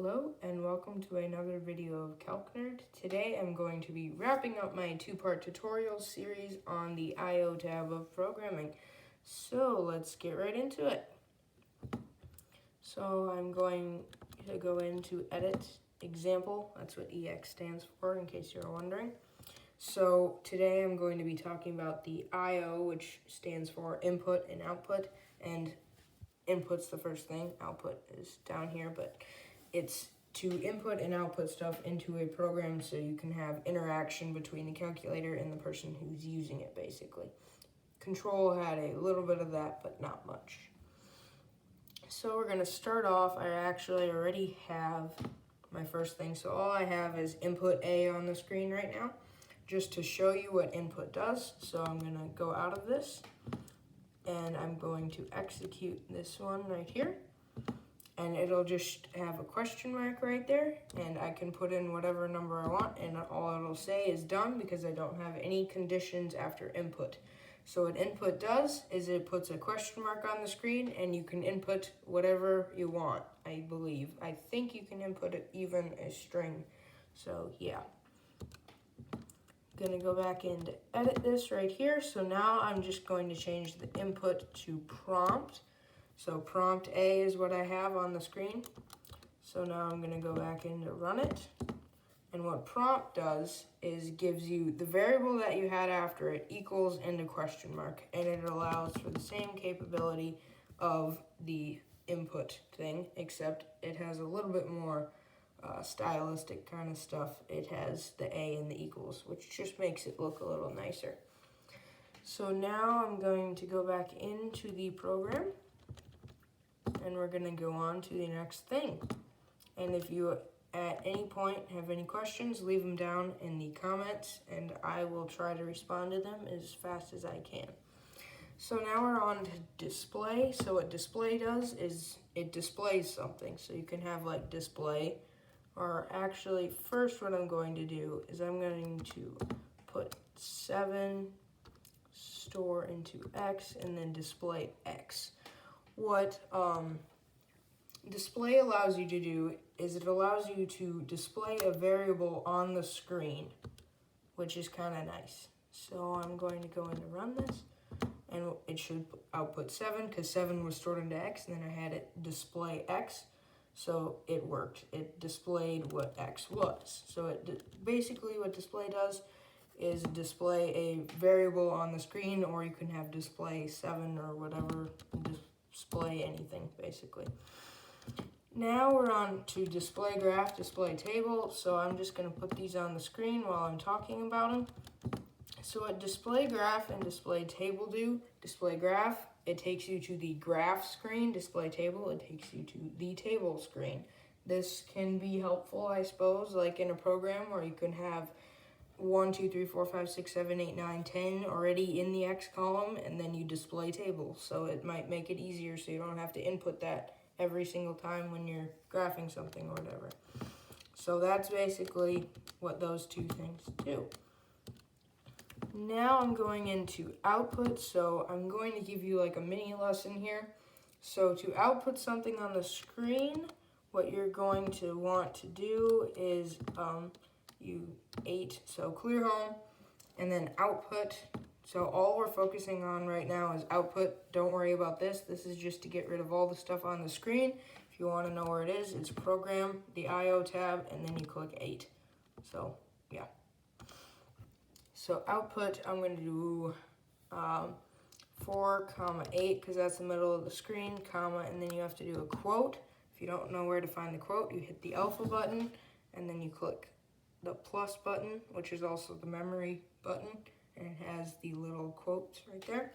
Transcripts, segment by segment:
Hello and welcome to another video of CalcNerd. Today I'm going to be wrapping up my two-part tutorial series on the I/O tab of programming. So let's get right into it. So I'm going to go into Edit Example. That's what EX stands for, in case you're wondering. So today I'm going to be talking about the I/O, which stands for input and output, and input's the first thing, output is down here, but it's to input and output stuff into a program so you can have interaction between the calculator and the person who's using it, basically. Control had a little bit of that, but not much. So we're going to start off. I actually already have my first thing. So all I have is input A on the screen right now, just to show you what input does. So I'm going to go out of this, and I'm going to execute this one right here. And it'll just have a question mark right there, and I can put in whatever number I want, and all it'll say is done because I don't have any conditions after input. So what input does is it puts a question mark on the screen, and you can input whatever you want, I believe. I think you can input even a string. So yeah. Gonna go back in to edit this right here. So now I'm just going to change the input to prompt. So prompt A is what I have on the screen. So now I'm going to go back in to run it. And what prompt does is gives you the variable that you had after it equals and a question mark. And it allows for the same capability of the input thing, except it has a little bit more stylistic kind of stuff. It has the A and the equals, which just makes it look a little nicer. So now I'm going to go back into the program, and we're going to go on to the next thing. And if you at any point have any questions, leave them down in the comments, and I will try to respond to them as fast as I can. So now we're on to display. So what display does is it displays something. So you can have like display, or actually first what I'm going to do is I'm going to put 7 store into X and then display X. What display allows you to do is it allows you to display a variable on the screen, which is kind of nice. So I'm going to go in to run this, and it should output 7 because 7 was stored into X, and then I had it display X, so it worked. It displayed what X was. So basically what display does is display a variable on the screen, or you can have display 7 or whatever, display anything basically. Now we're on to display graph, display table. So I'm just going to put these on the screen while I'm talking about them. So what display graph and display table do, display graph, it takes you to the graph screen. Display table, it takes you to the table screen. This can be helpful, I suppose, like in a program where you can have 1, 2, 3, 4, 5, 6, 7, 8, 9, 10 already in the X column, and then you display tables. So it might make it easier so you don't have to input that every single time when you're graphing something or whatever. So that's basically what those two things do. Now I'm going into output. So I'm going to give you like a mini lesson here. So to output something on the screen, what you're going to want to do is so clear home, and then output. So all we're focusing on right now is output. Don't worry about this. This is just to get rid of all the stuff on the screen. If you want to know where it is, it's program, the I/O tab, and then you click 8. So yeah. So output, I'm going to do 4, 8, because that's the middle of the screen, comma, and then you have to do a quote. If you don't know where to find the quote, you hit the alpha button, and then you click the plus button, which is also the memory button, and it has the little quotes right there.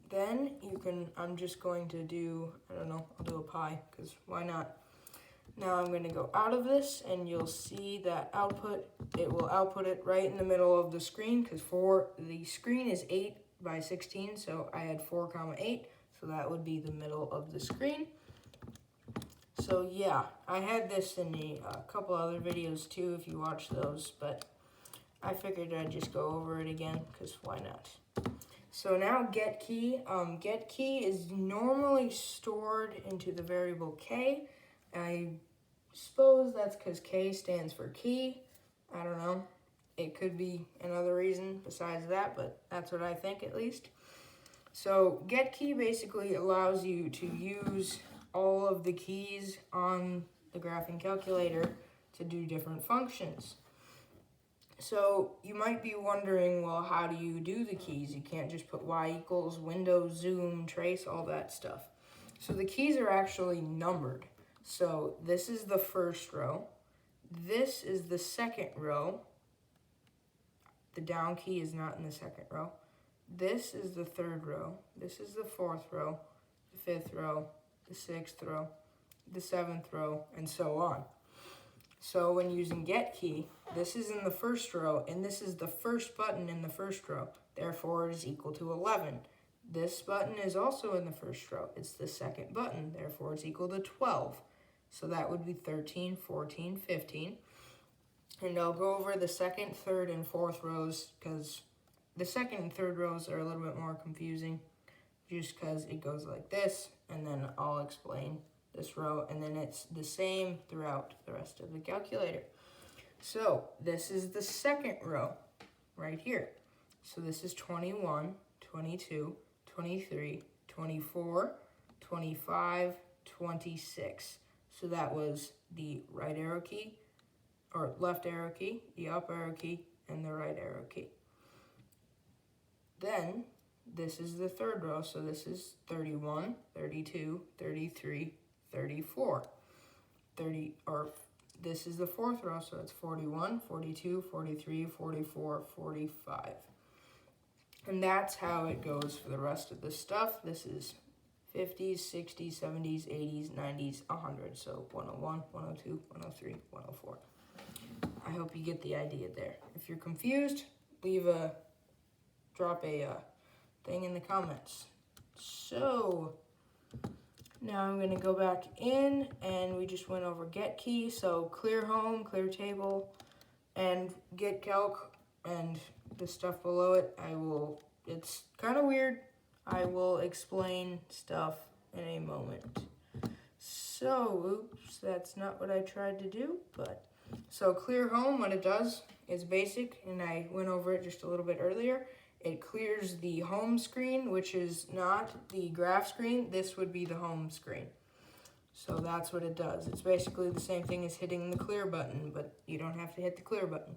Then you can, I'm just going to do, I don't know, I'll do a pi, because why not? Now I'm going to go out of this, and you'll see that output, it will output it right in the middle of the screen, because the screen is 8 by 16, so I had 4, 8, so that would be the middle of the screen. So yeah, I had this in a couple other videos too, if you watch those, but I figured I'd just go over it again, because why not? So now get key. Get key is normally stored into the variable k. I suppose that's because K stands for key. I don't know. It could be another reason besides that, but that's what I think at least. So get key basically allows you to use all of the keys on the graphing calculator to do different functions. So you might be wondering, well, how do you do the keys? You can't just put y equals, window, zoom, trace, all that stuff. So the keys are actually numbered. So this is the first row. This is the second row. The down key is not in the second row. This is the third row. This is the fourth row, the fifth row, the sixth row, the seventh row, and so on. So when using get key, this is in the first row, and this is the first button in the first row. Therefore, it is equal to 11. This button is also in the first row. It's the second button. Therefore, it's equal to 12. So that would be 13, 14, 15. And I'll go over the second, third, and fourth rows because the second and third rows are a little bit more confusing just because it goes like this, and then I'll explain this row, and then it's the same throughout the rest of the calculator. So this is the second row right here. So this is 21, 22, 23, 24, 25, 26. So that was the right arrow key, or left arrow key, the up arrow key, and the right arrow key. Then this is the third row, so this is 31, 32, 33, 34. This is the fourth row, so it's 41, 42, 43, 44, 45. And that's how it goes for the rest of the stuff. This is 50s, 60s, 70s, 80s, 90s, 100. So 101, 102, 103, 104. I hope you get the idea there. If you're confused, drop a thing in the comments. So now I'm going to go back in, and we just went over get key. So clear home, clear table, and get calc, and the stuff below it, it's kind of weird. I will explain stuff in a moment. So, oops, that's not what I tried to do, so clear home, what it does is basic, and I went over it just a little bit earlier. It clears the home screen, which is not the graph screen. This would be the home screen. So that's what it does. It's basically the same thing as hitting the clear button, but you don't have to hit the clear button.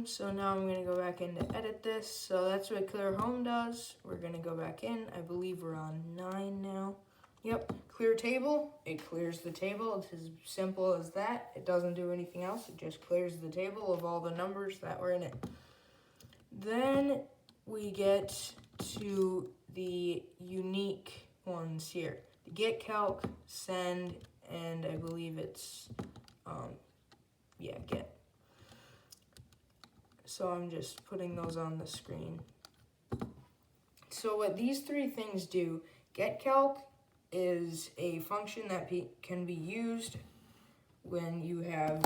So now I'm going to go back in to edit this. So that's what clear home does. We're going to go back in. I believe we're on 9 now. Yep, clear table. It clears the table. It's as simple as that. It doesn't do anything else. It just clears the table of all the numbers that were in it. Then we get to the unique ones here. The get calc, send, and I believe it's, get. So I'm just putting those on the screen. So what these three things do, get calc is a function that can be used when you have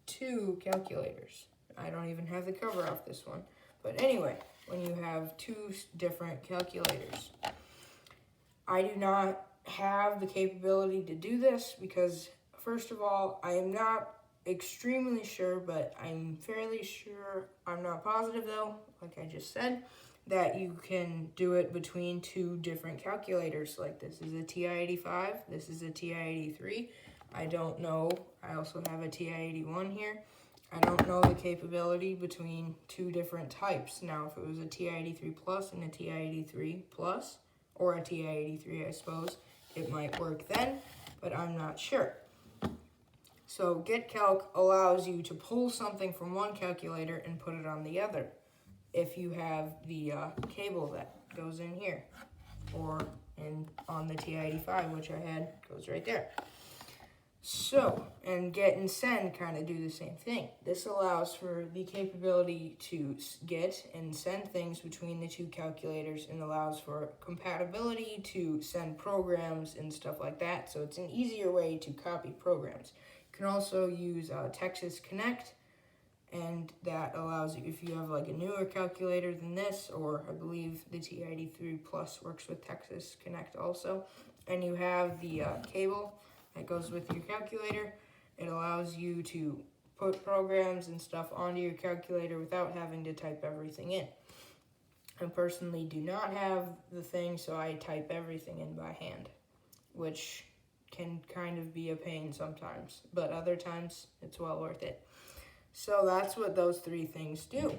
two calculators. I don't even have the cover off this one. But anyway, when you have two different calculators. I do not have the capability to do this because, first of all, I am not extremely sure, but I'm fairly sure, I'm not positive though, like I just said, that you can do it between two different calculators. Like this is a TI-85, this is a TI-83. I don't know, I also have a TI-81 here. I don't know the capability between two different types. Now, if it was a TI-83 Plus and a TI-83 Plus, or a TI-83, I suppose, it might work then, but I'm not sure. So getCalc allows you to pull something from one calculator and put it on the other if you have the cable that goes in here, or on the TI-85, which I had, goes right there. So, and get and send kind of do the same thing. This allows for the capability to get and send things between the two calculators, and allows for compatibility to send programs and stuff like that. So it's an easier way to copy programs. You can also use Texas Connect, and that allows you, if you have like a newer calculator than this, or I believe the TI-83 Plus works with Texas Connect also, and you have the cable, that goes with your calculator. It allows you to put programs and stuff onto your calculator without having to type everything in. I personally do not have the thing, so I type everything in by hand, which can kind of be a pain sometimes, but other times it's well worth it. So that's what those three things do.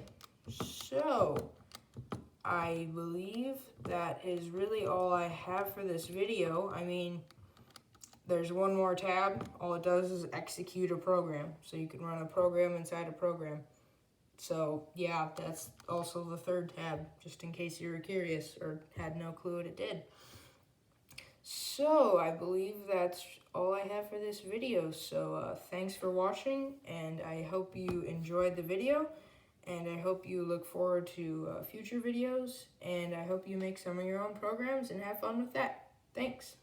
So I believe that is really all I have for this video. I mean, there's one more tab. All it does is execute a program. So you can run a program inside a program. So yeah, that's also the third tab, just in case you were curious or had no clue what it did. So I believe that's all I have for this video. So thanks for watching, and I hope you enjoyed the video, and I hope you look forward to future videos, and I hope you make some of your own programs and have fun with that. Thanks.